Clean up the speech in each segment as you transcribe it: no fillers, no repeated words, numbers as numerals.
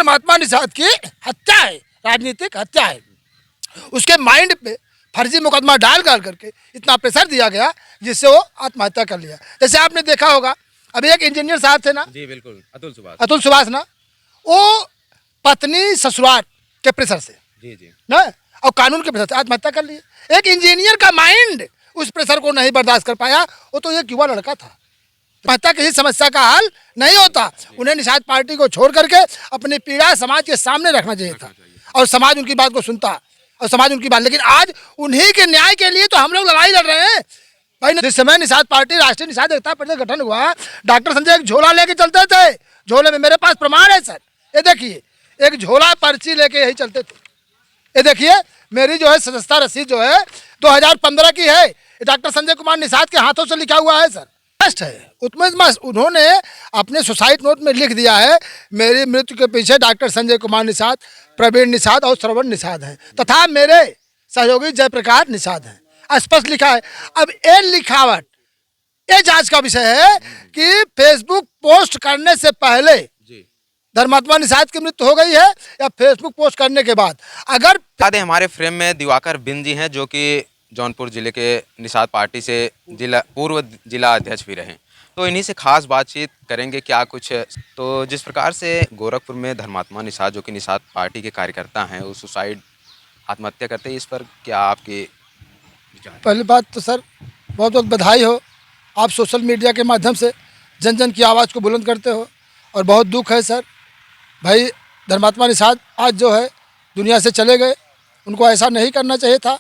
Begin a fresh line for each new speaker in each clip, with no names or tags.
धर्मात्मा निषाद की हत्या है, राजनीतिक हत्या है। उसके माइंड पे फर्जी मुकदमा डाल करके इतना प्रेशर दिया गया जिससे वो आत्महत्या कर लिया। जैसे आपने देखा होगा, अभी एक इंजीनियर साहब थे ना,
जी बिल्कुल,
अतुल सुभाष ना, वो पत्नी ससुराल के प्रेशर से
जी जी
ना और कानून के प्रेशर से आत्महत्या कर लिए। एक इंजीनियर का माइंड उस प्रेशर को नहीं बर्दाश्त कर पाया। वो तो एक युवा लड़का था। आत्महत्या किसी समस्या का हल नहीं होता। उन्हें निषाद पार्टी को छोड़ करके अपनी पीड़ा समाज के सामने रखना चाहिए था और समाज उनकी बात को सुनता और समाज उनकी बात। लेकिन आज उन्हीं के न्याय के लिए तो हम लोग लड़ाई लड़ रहे हैं भाई। जिस समय निषाद पार्टी राष्ट्रीय निषाद एकता परिषद गठन हुआ, डॉक्टर संजय एक झोला लेके चलते थे। झोले में मेरे पास प्रमाण है सर, ये देखिए, एक झोला पर्ची लेके यही चलते थे। ये देखिए, मेरी जो है सदस्यता रसीद जो है 2015 की है, डॉक्टर संजय कुमार निषाद के हाथों से लिखा हुआ है सर। है उन्होंने अपने सुसाइड नोट में लिख दिया है, मेरी मृत्यु के पीछे डॉक्टर संजय कुमार निषाद, प्रवीण निषाद और श्रवण निषाद हैं तथा मेरे सहयोगी जयप्रकाश निषाद हैं। स्पष्ट लिखा है। अब ये लिखावट, ये जांच का विषय है कि फेसबुक पोस्ट करने से पहले धर्मात्मा निषाद की मृत्यु हो गई है या फेसबुक पोस्ट करने के बाद। अगर
हमारे फ्रेम में दिवाकर बिंद जी हैं, जो कि जौनपुर जिले के निषाद पार्टी से पूर्व जिला अध्यक्ष भी रहे, तो इन्हीं से खास बातचीत करेंगे क्या कुछ। तो जिस प्रकार से गोरखपुर में धर्मात्मा निषाद, जो कि निषाद पार्टी के कार्यकर्ता हैं, वो सुसाइड आत्महत्या करते हैं, इस पर क्या आपके विचार?
पहली बात तो सर बहुत बहुत बधाई हो, आप सोशल मीडिया के माध्यम से जन जन की आवाज़ को बुलंद करते हो और बहुत दुख है सर भाई। धर्मात्मा निषाद आज जो है दुनिया से चले गए, उनको ऐसा नहीं करना चाहिए था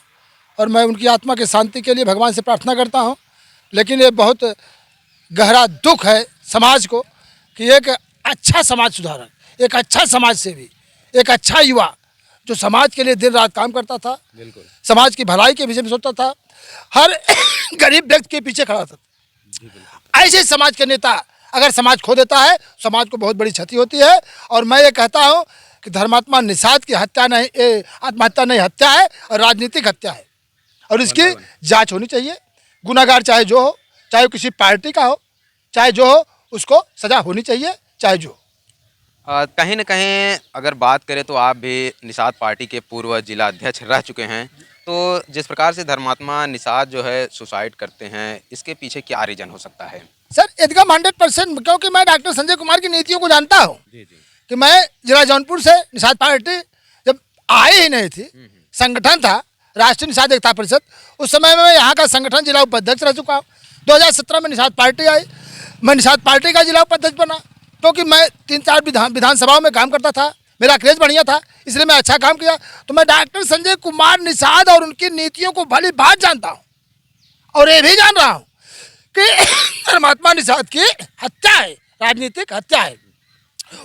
और मैं उनकी आत्मा की शांति के लिए भगवान से प्रार्थना करता हूँ। लेकिन ये बहुत गहरा दुख है समाज को कि एक अच्छा समाज सुधारक, एक अच्छा समाज सेवी, एक अच्छा युवा जो समाज के लिए दिन रात काम करता था,
बिल्कुल
समाज की भलाई के विषय में सोचता था, हर गरीब व्यक्ति के पीछे खड़ा था। ऐसे समाज के नेता अगर समाज खो देता है, समाज को बहुत बड़ी क्षति होती है। और मैं ये कहता हूँ कि धर्मात्मा निषाद की हत्या नहीं, आत्महत्या नहीं, हत्या है और राजनीतिक हत्या है और इसकी जांच होनी चाहिए। गुनाहगार चाहे जो हो, चाहे किसी पार्टी का हो, चाहे जो हो, उसको सजा होनी चाहिए, चाहे जो।
कहीं न कहीं अगर बात करें तो आप भी निषाद पार्टी के पूर्व जिला अध्यक्ष रह चुके हैं, तो जिस प्रकार से धर्मात्मा निषाद जो है सुसाइड करते हैं, इसके पीछे क्या रीजन हो सकता है?
सर एकदम 100%, क्योंकि मैं डॉक्टर संजय कुमार की नीतियों को जानता हूँ कि मैं जिला जौनपुर से निषाद पार्टी जब आई ही नहीं थी, संगठन था राष्ट्रीय निषाद एकता परिषद, उस समय में मैं यहाँ का संगठन जिला उपाध्यक्ष रह चुका हूँ। 2017 में निषाद पार्टी आई, मैं निषाद पार्टी का जिला उपाध्यक्ष बना क्योंकि मैं 3-4 विधानसभाओं में काम करता था, मेरा क्रेज बढ़िया था, इसलिए मैं अच्छा काम किया। तो मैं डॉक्टर संजय कुमार निषाद और उनकी नीतियों को भली बात जानता हूँ और ये भी जान रहा हूँ कि धर्मात्मा निषाद की हत्या है, राजनीतिक हत्या है।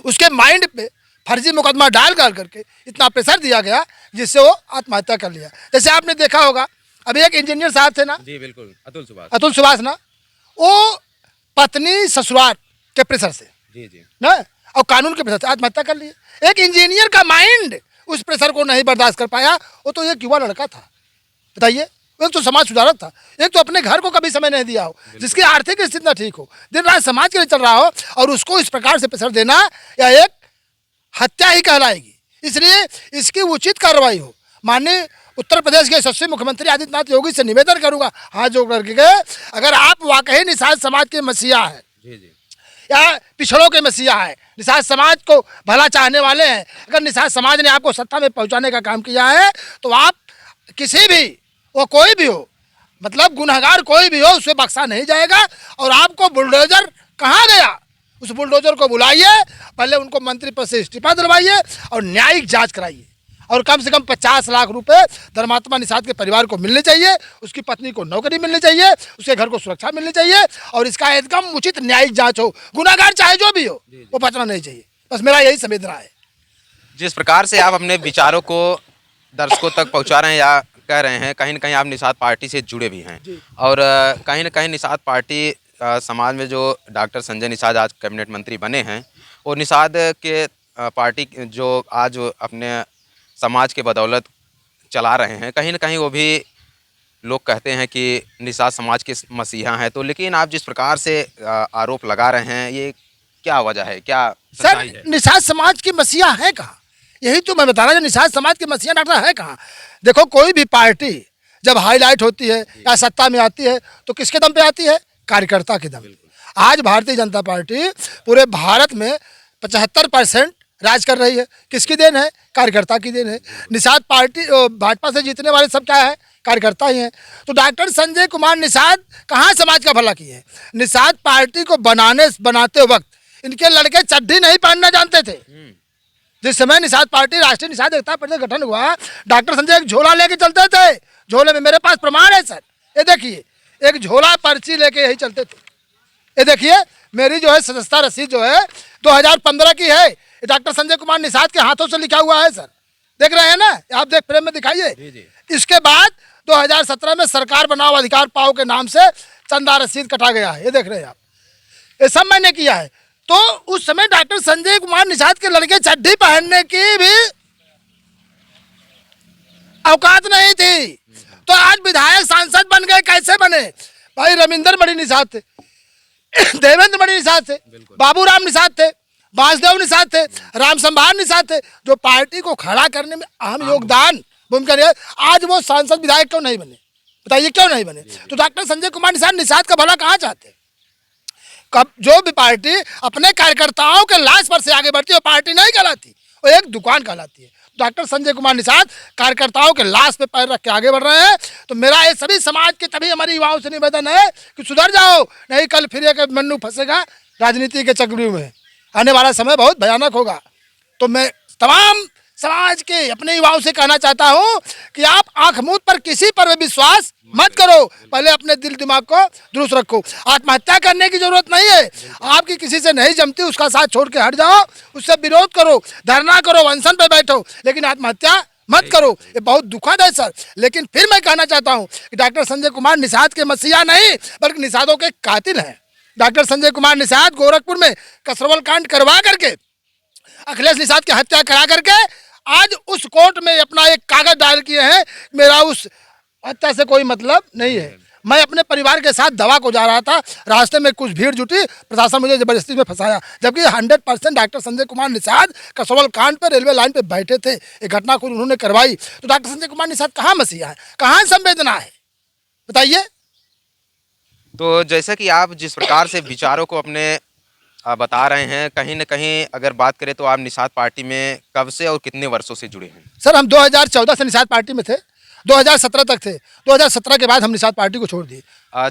उसके माइंड पे फर्जी मुकदमा डाल करके इतना प्रेशर दिया गया जिससे वो आत्महत्या कर लिया। जैसे आपने देखा होगा, अभी एक इंजीनियर साहब थे ना,
जी बिल्कुल,
अतुल सुभाष ना, वो पत्नी ससुराल के प्रेशर से ना और कानून के प्रेशर से आत्महत्या कर लिए। एक इंजीनियर का माइंड उस प्रेशर को नहीं बर्दाश्त कर पाया। वो तो एक युवा लड़का था, बताइए, एक तो समाज सुधारक था, एक तो अपने घर को कभी समय नहीं दिया हो, जिसकी आर्थिक स्थिति ना ठीक हो, दिन रात समाज के लिए चल रहा हो, और उसको इस प्रकार से प्रेशर देना या एक हत्या ही कहलाएगी। इसलिए इसकी उचित कार्रवाई हो। माननीय उत्तर प्रदेश के यशस्वी मुख्यमंत्री आदित्यनाथ योगी से निवेदन करूंगा हाथ जोड़ करके, अगर आप वाकई निषाद समाज के मसीहा हैं या पिछड़ों के मसीहा हैं, निषाद समाज को भला चाहने वाले हैं, अगर निषाद समाज ने आपको सत्ता में पहुंचाने का काम किया है, तो आप किसी भी, वो कोई भी हो, मतलब गुनहगार कोई भी हो, उसे बख्शा नहीं जाएगा। और आपको बुलडोजर कहाँ गया, उस बुलडोजर को बुलाइए, पहले उनको मंत्री पद से इस्तीफा दिलवाइए और न्यायिक जांच कराइए और कम से कम 50 लाख रुपए धर्मात्मा निषाद के परिवार को मिलने चाहिए, उसकी पत्नी को नौकरी मिलनी चाहिए, उसके घर को सुरक्षा मिलनी चाहिए और इसका एकदम उचित न्यायिक जांच हो। गुनाहगार चाहे जो भी हो, वो बचना नहीं चाहिए। बस मेरा यही संवेदना है।
जिस प्रकार से आप अपने विचारों को दर्शकों तक पहुंचा रहे हैं या कह रहे हैं, कहीं ना कहीं आप निषाद पार्टी से जुड़े भी हैं और कहीं ना कहीं निषाद पार्टी समाज में जो डॉक्टर संजय निषाद आज कैबिनेट मंत्री बने हैं, और निषाद के पार्टी जो आज अपने समाज के बदौलत चला रहे हैं, कहीं ना कहीं वो भी लोग कहते हैं कि निषाद समाज के मसीहा हैं। तो लेकिन आप जिस प्रकार से आरोप लगा रहे हैं, ये क्या वजह है, क्या
सर
सच्चाई है?
निषाद समाज की मसीहा है कहाँ? यही तो मैं बता रहा हूँ, निषाद समाज की मसीहा डॉक्टर है कहाँ? देखो कोई भी पार्टी जब हाईलाइट होती है या सत्ता में आती है तो किसके दम पे आती है? कार्यकर्ता के दम पे। आज भारतीय जनता पार्टी पूरे भारत में 75% राज कर रही है। किसकी देन है? कार्यकर्ता की देन है। निषाद पार्टी भाजपा से जीतने वाले सब क्या है? कार्यकर्ता ही हैं। तो डॉक्टर संजय कुमार निषाद कहाँ समाज का भला किए हैं? निषाद पार्टी को बनाते वक्त इनके लड़के चड्डी नहीं पहनना जानते थे। जिस समय निषाद पार्टी राष्ट्रीय निषाद एकता परिषद गठन हुआ, डॉक्टर संजय एक झोला लेके चलते थे। झोले में मेरे पास प्रमाण है सर, ये देखिए, एक झोला पर्ची लेके यही चलते थे। ये देखिए मेरी जो है सदस्यता रसीद जो है 2015 की है, ये डॉक्टर संजय कुमार निषाद के हाथों से लिखा हुआ है सर। देख रहे हैं ना आप? देख फ्रेम में दिखाइए। इसके बाद 2017 में सरकार बनाओ अधिकार पाओ के नाम से चंदा रसीद कटा गया है, ये देख रहे हैं आप। ये सब मैंने किया है। तो उस समय डॉक्टर संजय कुमार निषाद के लड़के चड्डी पहनने की भी औकात नहीं थी। तो आज विधायक सांसद बन गए, कैसे बने? भाई रविंदर मणि निषाद थे, देवेंद्र मणि निषाद थे, बाबूराम निषाद थे, वासुदेव निषाद थे, राम संभार निषाद थे, जो पार्टी को खड़ा करने में अहम योगदान भूमिका निभाई। आज वो सांसद विधायक क्यों नहीं बने? बताइए क्यों नहीं बने? तो डॉक्टर संजय कुमार निषाद का भला कहाँ चाहते? कब जो भी पार्टी अपने कार्यकर्ताओं के लाश पर से आगे बढ़ती है वो पार्टी नहीं कहलाती, वो एक दुकान कहलाती है। डॉक्टर संजय कुमार निषाद कार्यकर्ताओं के लाश पे पैर रख के आगे बढ़ रहे हैं। तो मेरा ये सभी समाज के तभी हमारी युवाओं से निवेदन है कि सुधर जाओ, नहीं कल फिर एक मन्नू फंसेगा राजनीति के चक्रव्यूह में। आने वाला समय बहुत भयानक होगा। तो मैं तमाम समाज के अपने युवाओं से कहना चाहता हूं कि आप आंख मूंद पर किसी पर भी विश्वास मत करो, पहले अपने दिल दिमाग को दुरुस्त रखो। आत्महत्या करने की जरूरत नहीं है, आपकी किसी से नहीं जमती उसका साथ छोड़ के हट जाओ, उससे विरोध करो, धरना करो, अनशन पे बैठो, लेकिन आत्महत्या मत करो। ये बहुत दुखद है सर। लेकिन फिर मैं कहना चाहता हूँ कि डॉक्टर संजय कुमार निषाद के मसीहा नहीं बल्कि निषादों के कातिल हैं। डॉक्टर संजय कुमार निषाद गोरखपुर में कसरवल कांड करवा करके, अखिलेश निषाद की हत्या करा करके आज उस कोर्ट में अपना एक कागज डाल किए हैं, मेरा उस हत्या से कोई मतलब नहीं है। मैं अपने परिवार के साथ दवा को जा रहा था, रास्ते में कुछ भीड़ जुटी, प्रशासन मुझे जबरदस्ती में फंसाया, जबकि 100% डॉक्टर संजय कुमार निषाद कसरवल कांड पर रेलवे लाइन पे बैठे थे। ये घटना को उन्होंने करवाई। तो डॉक्टर संजय कुमार निषाद कहाँ मसीहा है, कहाँ संवेदना है? बताइए।
तो जैसा कि आप जिस प्रकार से विचारों को अपने बता रहे हैं, कहीं ना कहीं अगर बात करें तो आप निषाद पार्टी में कब से और कितने वर्षों से जुड़े हैं?
सर हम 2014 से निषाद पार्टी में थे, 2017 तक थे। 2017 के बाद हम निषाद पार्टी को छोड़ दिए।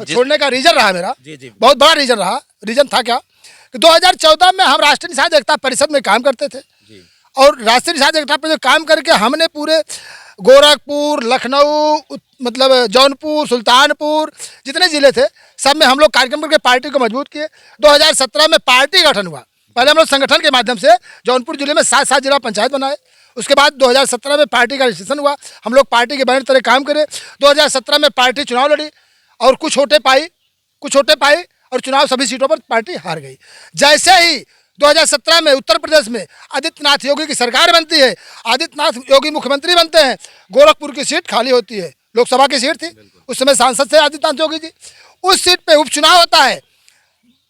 छोड़ने का रीजन रहा मेरा, बहुत बड़ा रीजन रहा। रीजन था क्या कि 2014 में हम राष्ट्रीय निषाद एकता परिषद में काम करते थे, और राष्ट्रीय निषाद एकता परिषद काम करके हमने पूरे गोरखपुर, लखनऊ, मतलब जौनपुर, सुल्तानपुर, जितने जिले थे सब में हम लोग कार्यक्रम करके पार्टी को मजबूत किए। 2017 में पार्टी गठन हुआ। पहले हम लोग संगठन के माध्यम से जौनपुर जिले में 7 जिला पंचायत बनाए। उसके बाद 2017 में पार्टी का रजिस्ट्रेशन हुआ। हम लोग पार्टी के बैनर तरह काम करे। 2017 में पार्टी चुनाव लड़ी और कुछ वोटें पाई और चुनाव सभी सीटों पर पार्टी हार गई। जैसे ही 2017 में उत्तर प्रदेश में आदित्यनाथ योगी की सरकार बनती है, आदित्यनाथ योगी मुख्यमंत्री बनते हैं, गोरखपुर की सीट खाली होती है, लोकसभा की सीट थी, उस समय सांसद थे आदित्यनाथ योगी जी। उस सीट पे उपचुनाव होता है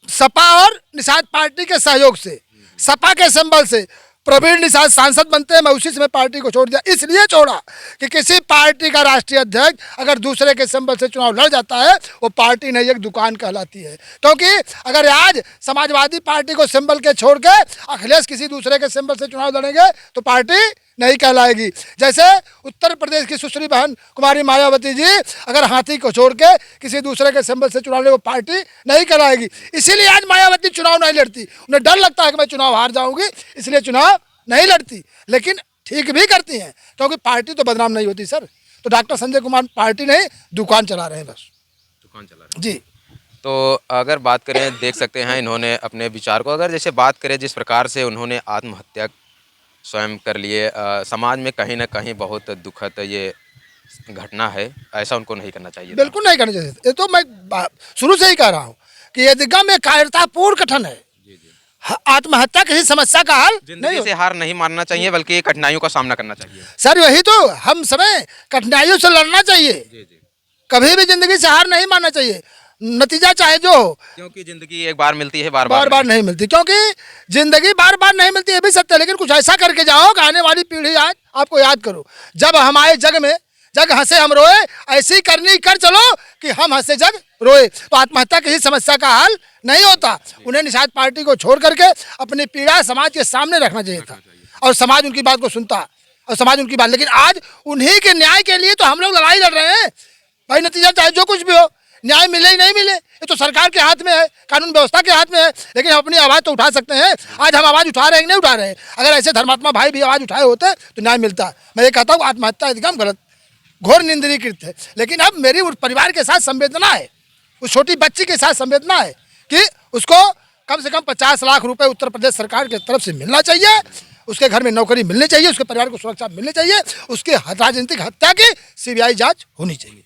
सपा और निषाद पार्टी के सहयोग से। सपा के सिंबल से प्रवीण निषाद सांसद बनते हैं। मैं उसी समय पार्टी को छोड़ दिया। इसलिए छोड़ा कि किसी पार्टी का राष्ट्रीय अध्यक्ष अगर दूसरे के सिंबल से चुनाव लड़ जाता है वो पार्टी नहीं, एक दुकान कहलाती है। क्योंकि अगर आज समाजवादी पार्टी को सिंबल के छोड़ के अखिलेश किसी दूसरे के सिंबल से चुनाव लड़ेंगे तो पार्टी नहीं कहलाएगी। जैसे उत्तर प्रदेश की सुश्री बहन कुमारी मायावती जी अगर हाथी को छोड़ के किसी दूसरे के सिंबल से चुनाव लड़े वो पार्टी नहीं कहलाएगी। इसीलिए आज मायावती चुनाव नहीं लड़ती। उन्हें डर लगता है कि मैं चुनाव हार जाऊंगी, इसलिए चुनाव नहीं लड़ती। लेकिन ठीक भी करती हैं क्योंकि पार्टी तो बदनाम नहीं होती सर। तो डॉक्टर संजय कुमार पार्टी नहीं, दुकान चला रहे हैं, बस
दुकान चला रहे हैं
जी।
तो अगर बात करें, देख सकते हैं इन्होंने अपने विचार को, अगर जैसे बात करें जिस प्रकार से उन्होंने आत्महत्या स्वयं कर लिए, समाज में कहीं ना कहीं बहुत दुखद ये घटना है, ऐसा उनको नहीं करना चाहिए।
बिल्कुल नहीं करना चाहिए। ये तो मैं शुरू से ही कह रहा हूँ कि ये दिग्गा में कायरतापूर्ण कथन है। आत्महत्या किसी समस्या का हल नहीं
से हार नहीं मानना चाहिए बल्कि कठिनाइयों का सामना करना चाहिए।
सर यही तो हम समय कठिनाइयों से लड़ना चाहिए, कभी भी जिंदगी से हार नहीं मानना चाहिए। नतीजा चाहे जो हो,
क्योंकि जिंदगी एक बार मिलती है, बार
बार बार नहीं मिलती, क्योंकि जिंदगी बार बार नहीं मिलती, ये भी सत्य है। लेकिन कुछ ऐसा करके जाओ कि आने वाली पीढ़ी आज आपको याद करो, जब हम आए जग में, जग हंसे हम रोए, ऐसी करनी कर चलो कि हम हंसे जग रोए। तो आत्महत्या किसी समस्या का हल नहीं होता। उन्हें निषाद पार्टी को छोड़ करके अपनी पीड़ा समाज के सामने रखना चाहिए था, और समाज उनकी बात को सुनता, और समाज उनकी बात। लेकिन आज उन्हीं के न्याय के लिए तो हम लोग लड़ाई लड़ रहे हैं भाई। नतीजा चाहे जो कुछ भी हो, न्याय मिले ही नहीं मिले, ये तो सरकार के हाथ में है, कानून व्यवस्था के हाथ में है। लेकिन हम अपनी आवाज़ तो उठा सकते हैं। आज हम आवाज़ उठा रहे हैं कि नहीं उठा रहे हैं? अगर ऐसे धर्मात्मा भाई भी आवाज़ उठाए होते तो न्याय मिलता। मैं ये कहता हूँ आत्महत्या एकदम गलत, घोर निंदनीय कृत्य है। लेकिन अब मेरी उस परिवार के साथ संवेदना है, उस छोटी बच्ची के साथ संवेदना है कि उसको कम से कम 50 लाख रुपए उत्तर प्रदेश सरकार की तरफ से मिलना चाहिए, उसके घर में नौकरी मिलनी चाहिए, उसके परिवार को सुरक्षा मिलनी चाहिए, उसके राजनीतिक हत्या की सीबीआई जांच होनी चाहिए।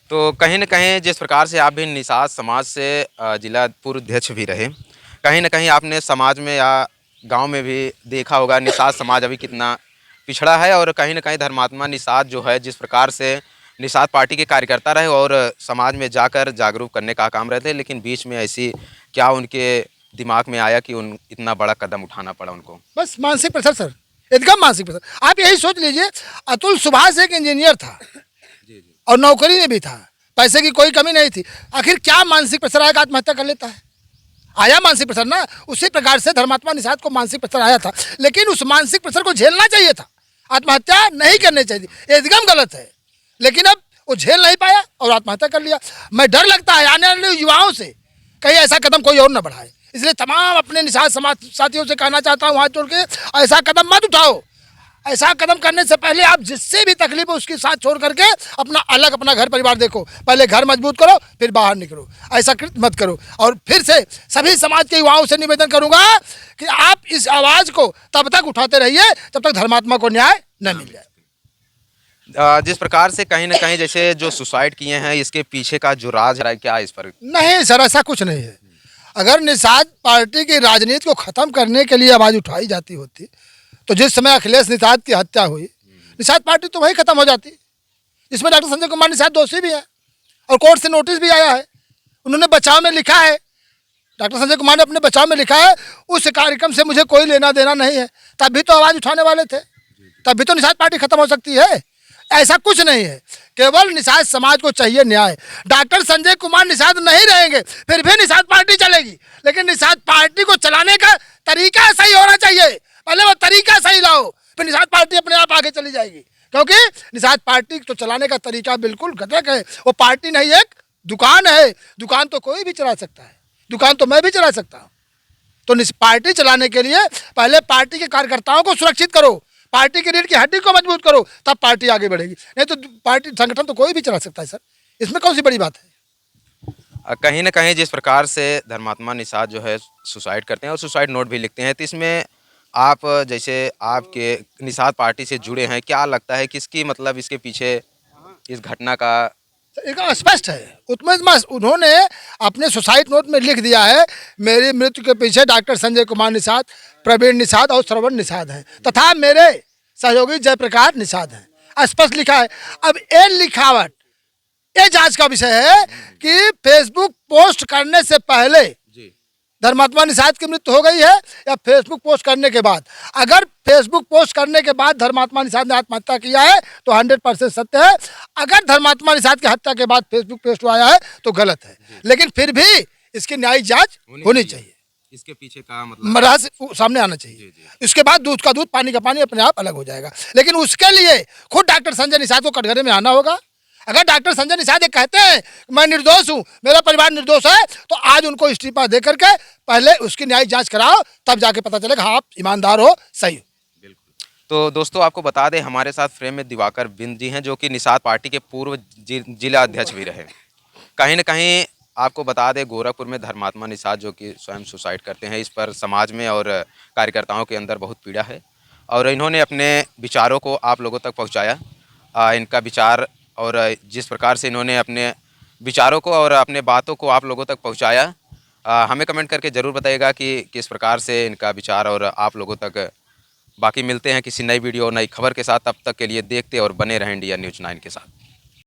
तो कहीं न कहीं जिस प्रकार से आप भी निषाद समाज से जिला पूर्व अध्यक्ष भी रहे, कहीं न कहीं आपने समाज में या गांव में भी देखा होगा निषाद समाज अभी कितना पिछड़ा है, और कहीं न कहीं धर्मात्मा निषाद जो है जिस प्रकार से निषाद पार्टी के कार्यकर्ता रहे और समाज में जाकर जागरूक करने का काम रहते, लेकिन बीच में ऐसी क्या उनके दिमाग में आया कि उन इतना बड़ा कदम उठाना पड़ा उनको?
बस मानसिक प्रेशर सर, एकदम मानसिक प्रेशर। आप यही सोच लीजिए, अतुल सुभाष एक इंजीनियर था और नौकरी में भी था, पैसे की कोई कमी नहीं थी। आखिर क्या मानसिक प्रेशर आएगा आत्महत्या कर लेता है? आया मानसिक प्रेशर ना। उसी प्रकार से धर्मात्मा निषाद को मानसिक प्रेशर आया था, लेकिन उस मानसिक प्रेशर को झेलना चाहिए था, आत्महत्या नहीं करनी चाहिए, ये एकदम गलत है। लेकिन अब वो झेल नहीं पाया और आत्महत्या कर लिया। मैं डर लगता है आने वाले युवाओं से कहीं ऐसा कदम कोई और न बढ़ाए, इसलिए तमाम अपने निषाद समाज साथियों से कहना चाहता हूँ हाथ जोड़ के, ऐसा कदम मत उठाओ। ऐसा कदम करने से पहले आप जिससे भी तकलीफ हो उसके साथ छोड़ करके अपना अलग अपना घर परिवार देखो। पहले घर मजबूत करो, फिर बाहर निकलो। ऐसा कृत मत करो। और फिर से सभी समाज के युवाओं से निवेदन करूंगा कि आप इस आवाज़ को तब तक उठाते रहिए जब तक धर्मात्मा को न्याय न मिल जाए।
जिस प्रकार से कहीं न कहीं जैसे जो सुसाइड किए हैं, इसके पीछे का जो राज है क्या इस पर?
नहीं सर, ऐसा कुछ नहीं है। अगर निषाद पार्टी की राजनीति को ख़त्म करने के लिए आवाज़ उठाई जाती होती तो जिस समय अखिलेश निषाद की हत्या हुई, निषाद पार्टी तो वही खत्म हो जाती, जिसमें डॉक्टर संजय कुमार निषाद दोषी भी है और कोर्ट से नोटिस भी आया है। उन्होंने बचाव में लिखा है, डॉक्टर संजय कुमार ने अपने बचाव में लिखा है, उस कार्यक्रम से मुझे कोई लेना देना नहीं है। तब भी तो आवाज़ उठाने वाले थे, तब भी तो निषाद पार्टी खत्म हो सकती है। ऐसा कुछ नहीं है, केवल निषाद समाज को चाहिए न्याय। डॉक्टर संजय कुमार निषाद नहीं रहेंगे फिर भी निषाद पार्टी चलेगी, लेकिन निषाद पार्टी को चलाने का तरीका सही होना चाहिए। पहले वो तरीका सही लाओ, फिर निषाद पार्टी अपने आप आगे चली जाएगी। क्योंकि निषाद पार्टी तो चलाने का तरीका बिल्कुल गलत है। वो पार्टी नहीं, एक दुकान है। दुकान तो कोई भी चला सकता है, दुकान तो मैं भी चला सकता हूँ। तो पार्टी चलाने के लिए पहले पार्टी के कार्यकर्ताओं को सुरक्षित करो, पार्टी की रीढ़ की हड्डी को मजबूत करो, तब पार्टी आगे बढ़ेगी। नहीं तो पार्टी संगठन तो कोई भी चला सकता है सर, इसमें कौन सी बड़ी बात है?
कहीं न कहीं जिस प्रकार से धर्मात्मा निषाद जो है सुसाइड करते हैं और सुसाइड नोट भी लिखते हैं, तो इसमें आप जैसे आपके निषाद पार्टी से जुड़े हैं, क्या लगता है किसकी मतलब इसके पीछे इस घटना का?
एकदम स्पष्ट है। उन्होंने अपने सुसाइड नोट में लिख दिया है, मेरी मृत्यु के पीछे डॉक्टर संजय कुमार निषाद, प्रवीण निषाद और श्रवण निषाद हैं तथा मेरे सहयोगी जयप्रकाश निषाद हैं। स्पष्ट लिखा है। अब ये लिखावट, ये जांच का विषय है कि फेसबुक पोस्ट करने से पहले धर्मात्मा निषाद की मृत्यु हो गई है या फेसबुक पोस्ट करने के बाद। अगर फेसबुक पोस्ट करने के बाद धर्मात्मा निषाद ने आत्महत्या किया है तो 100% सत्य है। अगर धर्मात्मा निषाद की हत्या के बाद फेसबुक पोस्ट आया है तो गलत है। लेकिन फिर भी इसकी न्यायिक जांच होनी चाहिए।
इसके पीछे का मतलब
रहस्य सामने आना चाहिए। इसके बाद दूध का दूध, पानी का पानी अपने आप अलग हो जाएगा। लेकिन उसके लिए खुद डॉक्टर संजय निषाद को कटघरे में आना होगा। अगर डॉक्टर संजय निषाद ये कहते हैं मैं निर्दोष हूँ, मेरा परिवार निर्दोष है, तो आज उनको इस्तीफा दे करके पहले उसकी न्यायिक जांच कराओ, तब जाके पता चलेगा हाँ आप ईमानदार हो, सही हो।
बिल्कुल। तो दोस्तों आपको बता दें हमारे साथ फ्रेम में दिवाकर बिंद जी हैं, जो कि निषाद पार्टी के पूर्व जिला अध्यक्ष भी रहे। कहीं न कहीं आपको बता दें गोरखपुर में धर्मात्मा निषाद जो कि स्वयं सुसाइड करते हैं, इस पर समाज में और कार्यकर्ताओं के अंदर बहुत पीड़ा है और इन्होंने अपने विचारों को आप लोगों तक पहुँचाया। इनका विचार और जिस प्रकार से इन्होंने अपने विचारों को और अपने बातों को आप लोगों तक पहुंचाया, हमें कमेंट करके ज़रूर बताइएगा कि किस प्रकार से इनका विचार और आप लोगों तक। बाकी मिलते हैं किसी नई वीडियो नई खबर के साथ, तब तक के लिए देखते और बने रहें इंडिया न्यूज़ 9 के साथ।